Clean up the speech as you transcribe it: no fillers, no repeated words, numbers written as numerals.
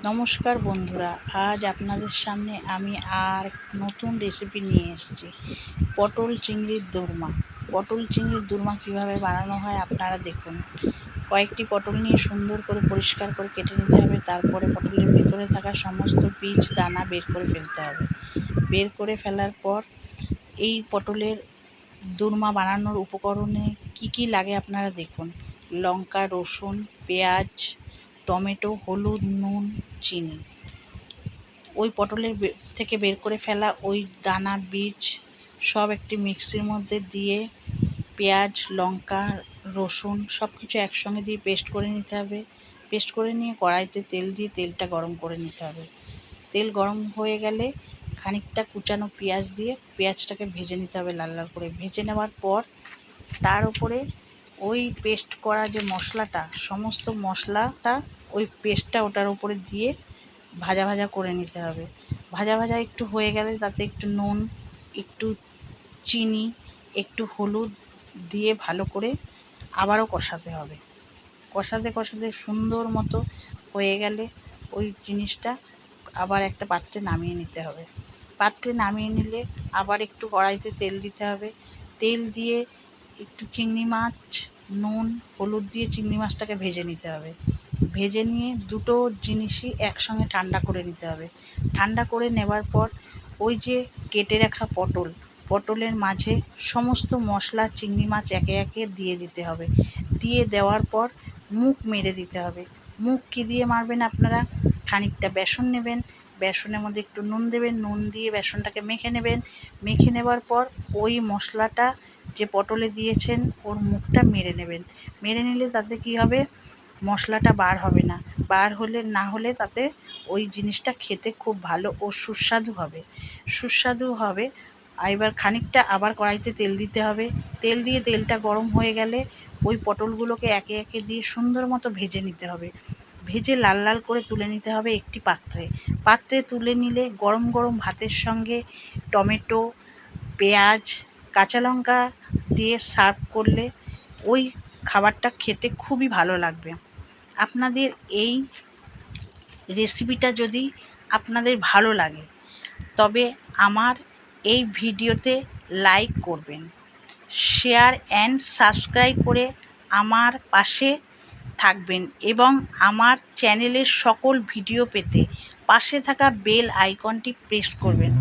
নমস্কার বন্ধুরা, আজ আপনাদের সামনে আমি আর নতুন রেসিপি নিয়ে এসেছি। পটল চিংড়ির দোরমা। পটল চিংড়ির দোরমা কীভাবে বানানো হয় আপনারা দেখুন। কয়েকটি পটল নিয়ে সুন্দর করে পরিষ্কার করে কেটে নিতে হবে। তারপরে পটলের ভেতরে থাকা সমস্ত বীজ দানা বের করে ফেলতে হবে। বের করে ফেলার পর এই পটলের দোরমা বানানোর উপকরণে কি কি লাগে আপনারা দেখুন। লঙ্কা, রসুন, পেঁয়াজ, টমেটো, হলুদ, নুন, চিনি। ওই পটলের থেকে বের করে ফেলা ওই দানা বীজ সব একটি মিক্সির মধ্যে দিয়ে পেঁয়াজ, লঙ্কা, রসুন সব কিছু একসঙ্গে দিয়ে পেস্ট করে নিতে হবে। পেস্ট করে নিয়ে কড়াইতে তেল দিয়ে তেলটা গরম করে নিতে হবে। তেল গরম হয়ে গেলে খানিকটা কুচানো পেঁয়াজ দিয়ে পেঁয়াজটাকে ভেজে নিতে হবে লাল লাল করে। ভেজে নেওয়ার পর তার উপরে ওই পেস্ট করা যে মশলাটা, সমস্ত মশলাটা ওই পেস্টটা ওটার উপরে দিয়ে ভাজা ভাজা করে নিতে হবে। ভাজা ভাজা একটু হয়ে গেলে তাতে একটু নুন, একটু চিনি, একটু হলুদ দিয়ে ভালো করে আবারও কষাতে হবে। কষাতে কষাতে সুন্দর মতো হয়ে গেলে ওই জিনিসটা আবার একটা পাত্রে নামিয়ে নিতে হবে। পাত্রে নামিয়ে নিলে আবার একটু কড়াইতে তেল দিতে হবে। তেল দিয়ে একটু চিংড়ি মাছ, নুন, হলুদ দিয়ে চিংড়ি মাছটাকে ভেজে নিতে হবে। ভেজে নিয়ে দুটো জিনিসই একসঙ্গে ঠান্ডা করে নিতে হবে। ঠান্ডা করে নেবার পর ওই যে কেটে রাখা পটলের মাঝে সমস্ত মশলা, চিংড়ি মাছ একে একে দিয়ে দিতে হবে। দিয়ে দেওয়ার পর মুখ মেরে দিতে হবে। মুখ কী দিয়ে মারবেন আপনারা? খানিকটা বেসন নেবেন, বেসনের মধ্যে একটু নুন দেবেন, নুন দিয়ে বেসনটাকে মেখে নেবেন। মেখে নেবার পর ওই মশলাটা যে পটলে দিয়েছেন ওর মুখটা মেরে নেবেন। মেরে নিলে তাতে কী হবে, মশলাটা বার হবে না। বার হলে তাতে ওই জিনিসটা খেতে খুব ভালো ও সুস্বাদু হবে। এবার খানিকটা আবার কড়াইতে তেল দিতে হবে। তেল দিয়ে তেলটা গরম হয়ে গেলে ওই পটলগুলোকে একে একে দিয়ে সুন্দর মতো ভেজে নিতে হবে। ভেজে লাল লাল করে তুলে নিতে হবে একটি পাত্রে তুলে নিলে গরম গরম ভাতের সঙ্গে টমেটো, পেঁয়াজ, কাঁচা লঙ্কা দিয়ে সার্ভ করলে ওই খাবারটা খেতে খুবই ভালো লাগবে। আপনাদের এই রেসিপিটা যদি আপনাদের ভালো লাগে তবে আমার এই ভিডিওতে লাইক করবেন, শেয়ার অ্যান্ড সাবস্ক্রাইব করে আমার পাশে থাকবেন এবং আমার চ্যানেলের সকল ভিডিও পেতে পাশে থাকা বেল আইকনটি প্রেস করবেন।